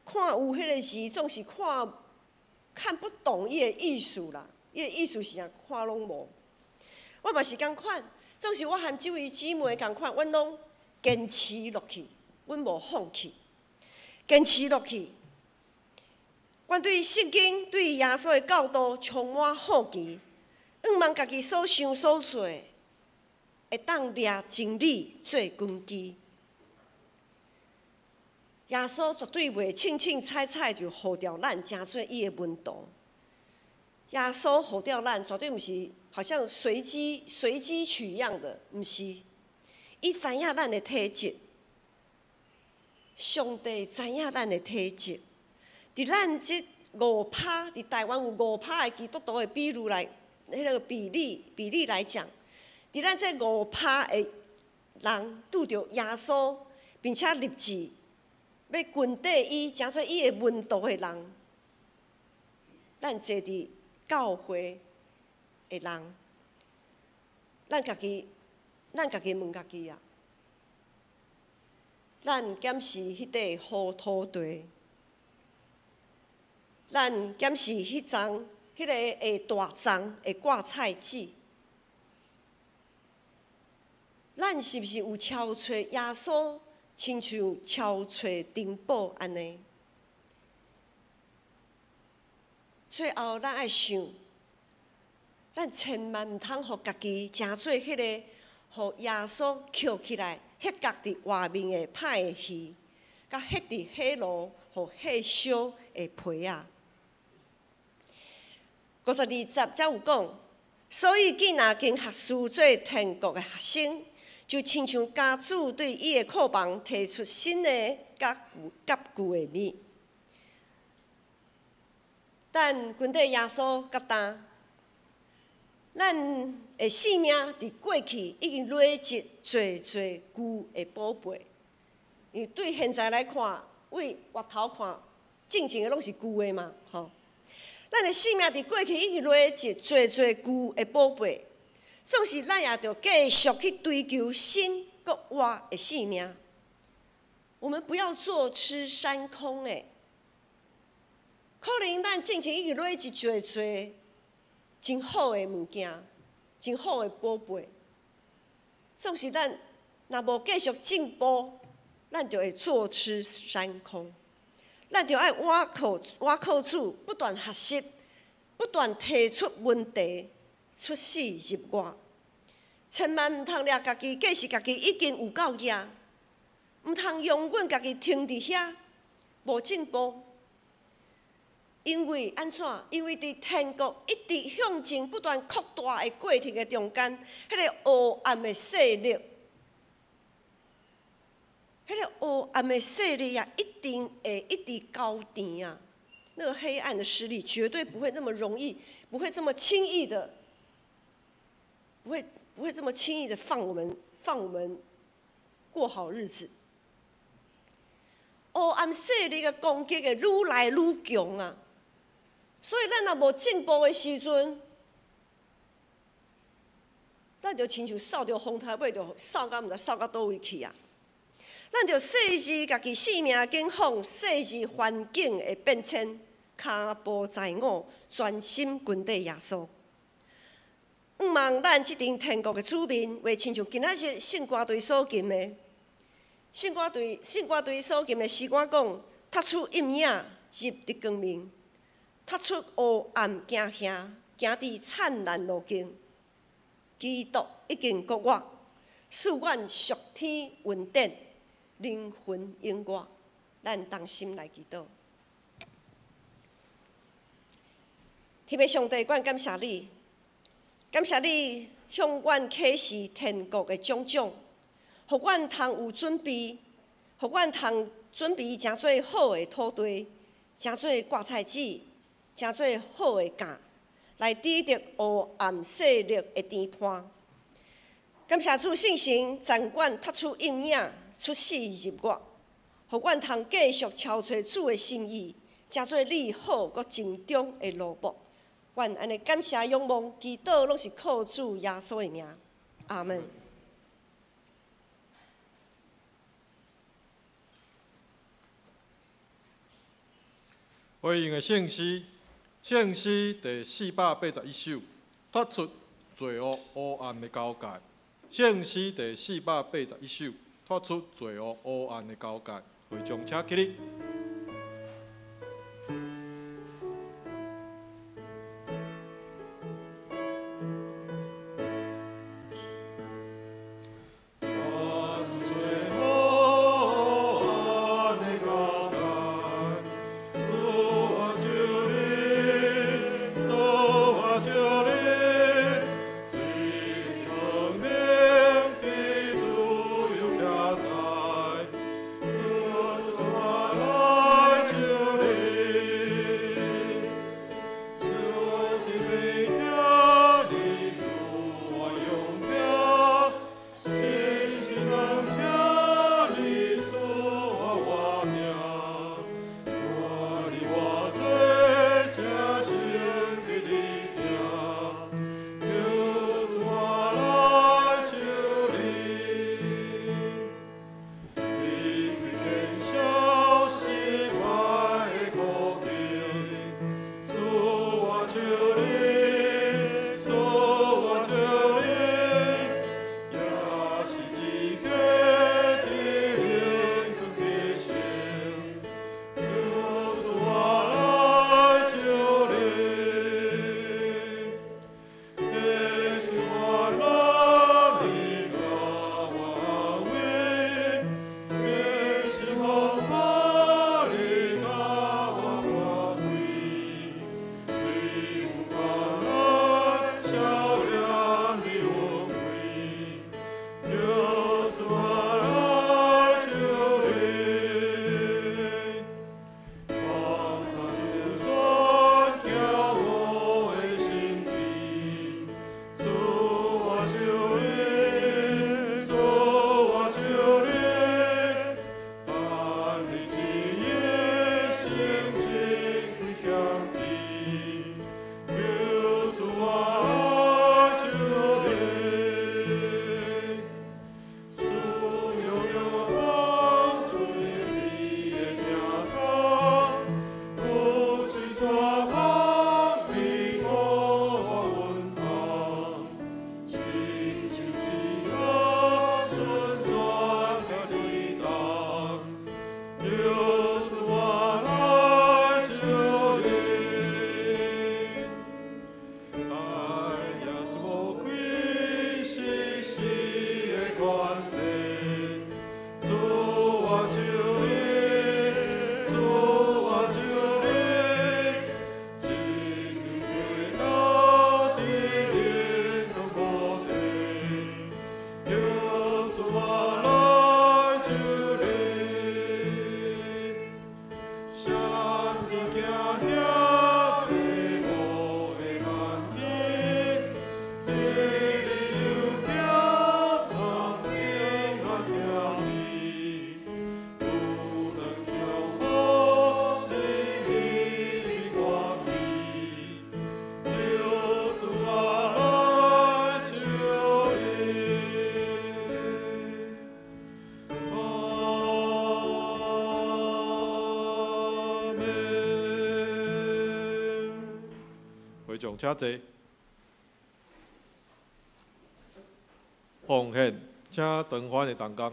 看有迄个字，总是看不懂伊的意思啦。伊的意思是啥？看拢无。我嘛是共款，总是我和这位姊妹共款，阮拢坚持落去。阮无放弃，坚持落去。阮对圣经、对耶稣的教导充满好奇，仰望家己所想所做，会当掠真理做根基。耶稣绝对袂凊彩就护掉咱，成做伊的门徒。耶稣予掉咱，绝对毋是好像随机取样的，毋是。伊知影咱的体质，上帝知影咱的体质。伫咱即5%，伫台湾有5%的基督徒的比例来，迄个比例来讲，伫咱这5%的人拄着耶稣，并且立志要群底伊，诚做伊的门徒的人，咱坐伫教会的人，咱家己问家己啊，咱检视迄块好土地，咱检视迄丛迄个会大丛的挂菜籽，咱是毋是有超找耶稣，亲像超找珍宝安尼？最后，咱爱想，咱千万毋通互家己诚做迄个，互耶稣捡起来，迄角伫外面的歹的鱼，甲迄伫火炉，互火烧的皮啊。52节才有讲，所以既若经学士做天国的学生，就亲像家主对伊的库房提出新的甲旧的物。但群体耶稣甲担，咱的性命伫过去已经累积侪旧的宝贝。因为对现在来看，为外头看，正经的拢是旧的嘛，吼。咱的性命伫过去已经累积侪旧的宝贝，总是咱也着继续去追求新搁活的性命。我们不要坐吃山空的。可能咱正经已经累积侪真好的物件，真好的宝贝。总是咱若无继续进步，咱就会坐吃山空。咱就爱挖口子，不断学习，不断提出问题，出世入外。千万毋通掠家己，假使家己已经有够野，毋通永远家己停伫遐，无进步。因为安怎？因为伫天国一直向前不断扩大的过程的中间，迄个黑暗的势力，啊，一定会一直高甜啊！那个黑暗的势力绝对不会那么容易，不会这么轻易的，不会这么轻易的放我们过好日子。黑暗势力的攻击会愈来愈强啊！所以咱若无进步的时阵，咱就亲像扫着风台尾，就扫到毋知扫到倒位去啊！咱就细致家己性命景况，细致环境的变迁，骹步在我，专心跟底耶稣。毋望咱即阵天国的子民，会亲像今仔日圣歌队所吟的，圣歌队所吟的诗歌讲：踏出阴影，入伫光明。踏出黑暗行行，行伫灿烂路径。基督已经国我，使阮属天稳定，灵魂永活。咱同心来祈祷。天父上帝，阮感谢你，感谢你向阮启示天国的种种，互阮通有准备，互阮通准备诚侪好的土地，诚侪挂菜籽。诚侪好的教，来抵得黑暗势力的颠簸。感谢主圣神掌管踏出阴影，出世入外，互阮通继续超找主的心意，诚做你好搁正中的路步。愿安尼感谢仰望，祈祷拢是靠主耶稣的名，阿门。回应的圣诗。圣诗第481首，脱出罪恶黑暗的交界。圣诗第481首，脱出罪恶黑暗的交界。会众请起立。Oh 众请坐。奉献，请长官的同工。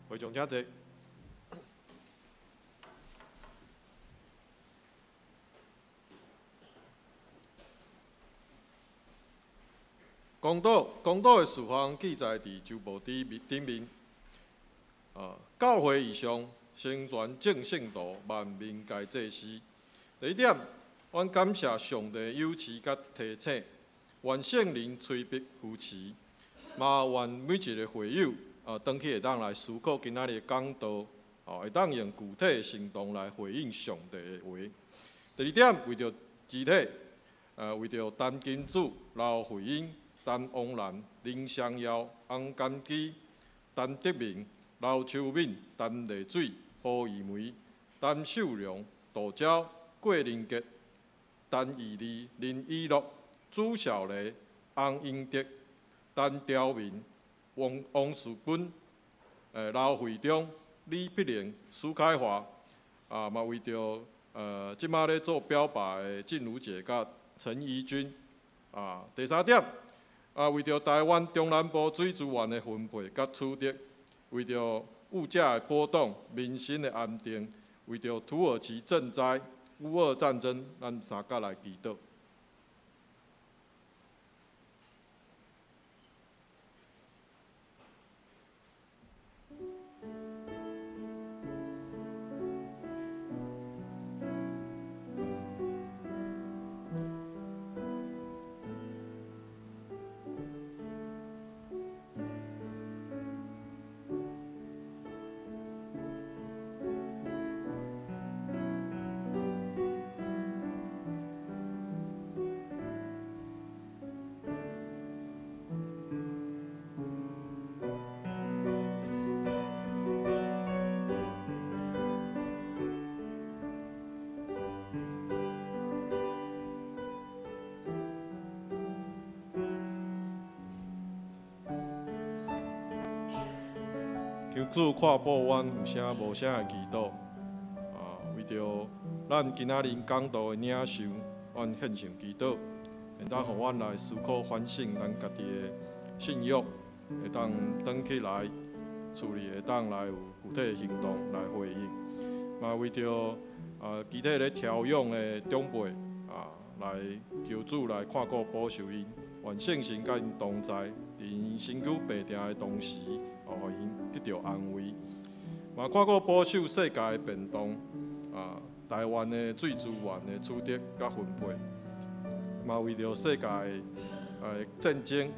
会众请坐。公道的事项记载伫周报顶面。教会以上宣传正圣道，万民皆祭司。第一点，阮感谢上帝友赐甲提醒，愿圣灵催逼扶持，嘛愿每一个会友转去会当来思考今仔日的讲道，会当用具体的行动来回应上帝的话。第二点，为着肢体，为着陈金主、刘慧英、陈王兰、林湘耀、洪甘基、陈德明、刘秋敏、陈丽水、胡怡梅、陈秀良、杜昭、郭仁杰、陈义利、林依乐、朱小丽、洪英德、陈刁民、王树军、刘惠忠、李碧玲、苏凯华，嘛为着即马咧做表白的静茹姐甲陈怡君，第三点，为着台湾中南部水资源的分配甲取得，为着物价的波动、民生的安定，为着土耳其赈灾、乌俄战争，咱三甲来祈祷。求主看顾阮有声无声的祈祷，为着咱今仔日讲道的领袖，阮献上祈祷，会当互阮来思考反省咱家己的信仰，会当转起来处理，会当来有具体的行动来回应。嘛为着具体咧调养的长辈，来求主来看顾保守因，愿圣神甲因同在，伫因身躯病痛的同时，互因得到安慰。嘛看顾保守世界的变动，台湾的水资源的取得甲分配，嘛为着世界的战争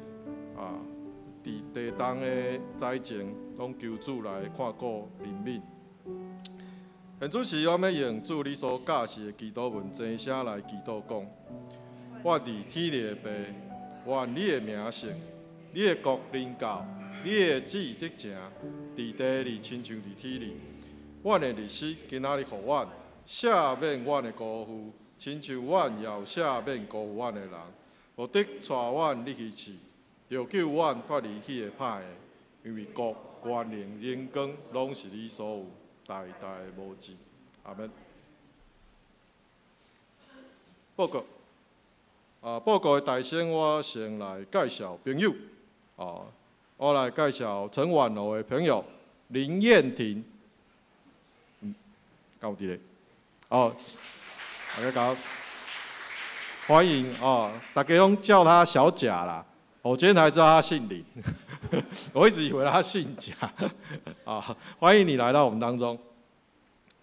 伫地动的灾情，拢求主来看顾人民。现主时，我要用主你所教示的祈祷文真声来祈祷讲：我伫天里的爸，愿你的名圣，你的国临到，你的旨意得成，伫地里亲像伫天里。阮的日子今仔日互阮，赦免阮的辜负，亲像阮也有赦免辜负阮的人。无得带阮入去试，着救阮脱离迄个歹的，因为国、权力、荣光，拢是你所有。代代无尽，阿门。报告，报告的大先，我先来介绍朋友。我来介绍陈婉柔的朋友林燕婷。到伫咧。大家好，欢迎大家拢叫他小贾啦。我今天才知道他姓林，我一直以为他姓贾。欢迎你来到我们当中。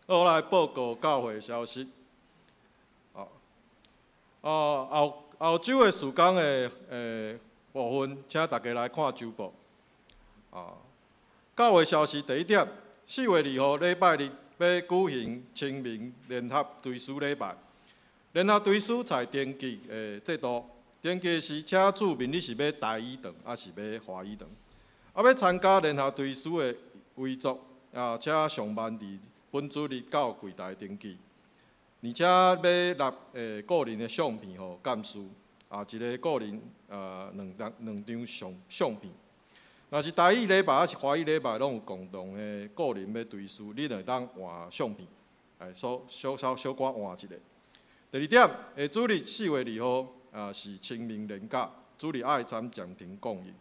我来报告教会消息。后周的事工的部分，请大家来看周报。教会消息第一点，4月2號禮拜日要舉行清明聯合追思禮拜。聯合追思才登記的制度。登記時，請注明你是要台語堂，還是要華語堂。要參加聯合追思的遺族，請上班伫本主日到櫃台登記。而且要納個人的相片予監事，一個個人兩張相片。若是台語禮拜還是華語禮拜，攏有共同的個人要追思，你就當換相片，小可換一個。第二點，下主日4月2號。是清明連假，主日愛參暫停供應。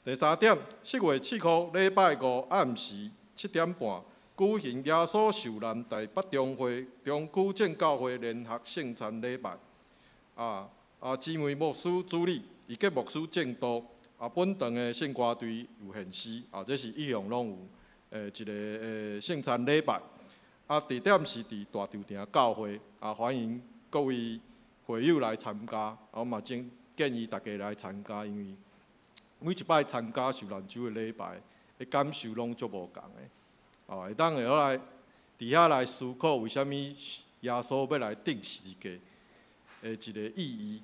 第三點，4月7號禮拜5暗時7點半，舉行耶穌受難第8中會中區正教會聯合聖餐禮拜。姊妹牧師主理，以及牧師正道。本堂的聖歌隊有獻詩，這是一樣攏有一個聖餐禮拜。地點是伫大稻埕教會，歡迎各位會友來參加，我嘛真建議大家來參加，因為每一擺參加受難週的禮拜，的感受攏足無共的。會當會來佇遐來思考，為什麼耶穌要來定十字架的一個意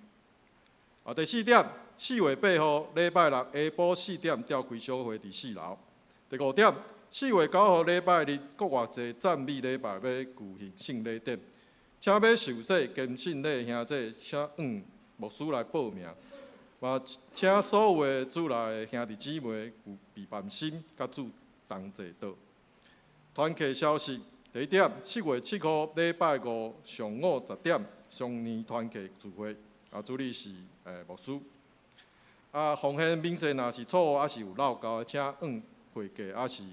義。第四點，4月8號禮拜6下晡4點召開小會佇4樓。第5點，4月9號禮拜日國外節讚美禮拜要舉行聖禮典。請要受洗兼信禮兄弟，請牧師來報名。請所有的主內的兄弟姊妹有備辦心，甲主同齊道。團契消息第一點，4月7號禮拜5上午10點，雙年團契聚會。主理是牧師。奉獻明細若是錯誤，還是有漏交，請會計，還是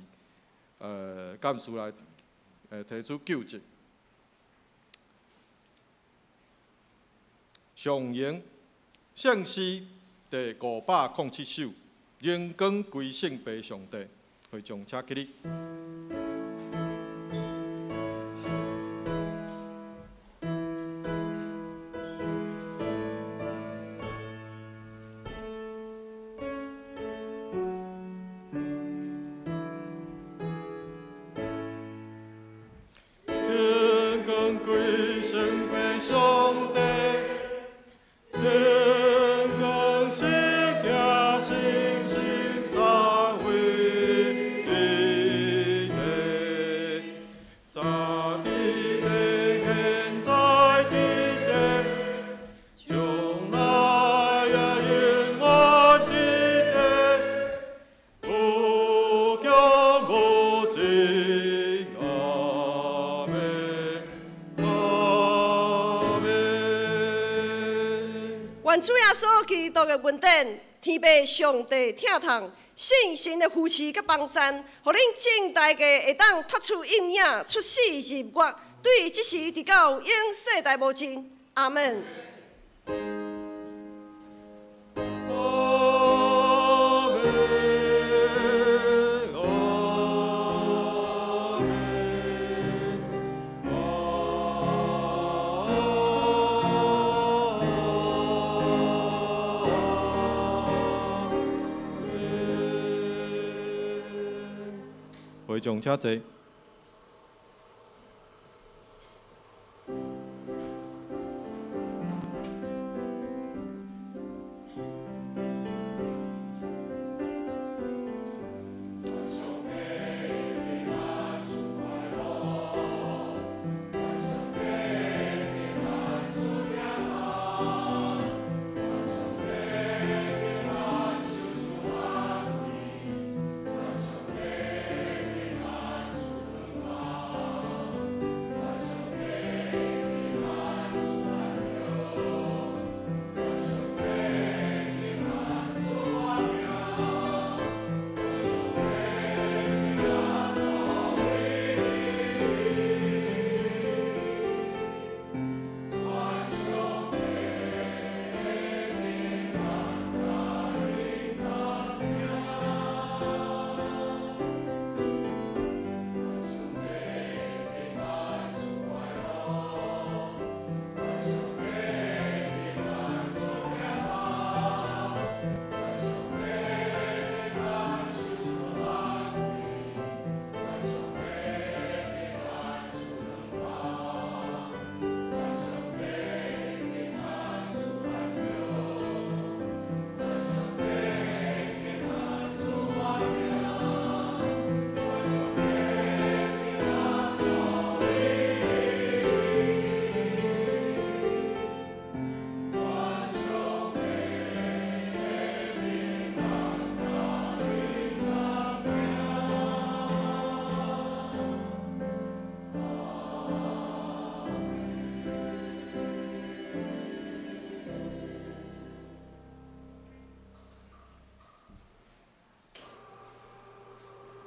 監事來提出糾正。上營聖詩第507首，榮光歸聖父上帝，會眾請起立。主耶稣基督的恩典，天父上帝疼痛，信心的扶持甲帮赞，互恁正大家会当脱出阴影，出世入月，对即时直到永世代无尽。阿门。众请坐。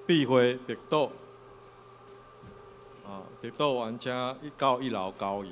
闭会闭倒，闭倒完请到1楼交易。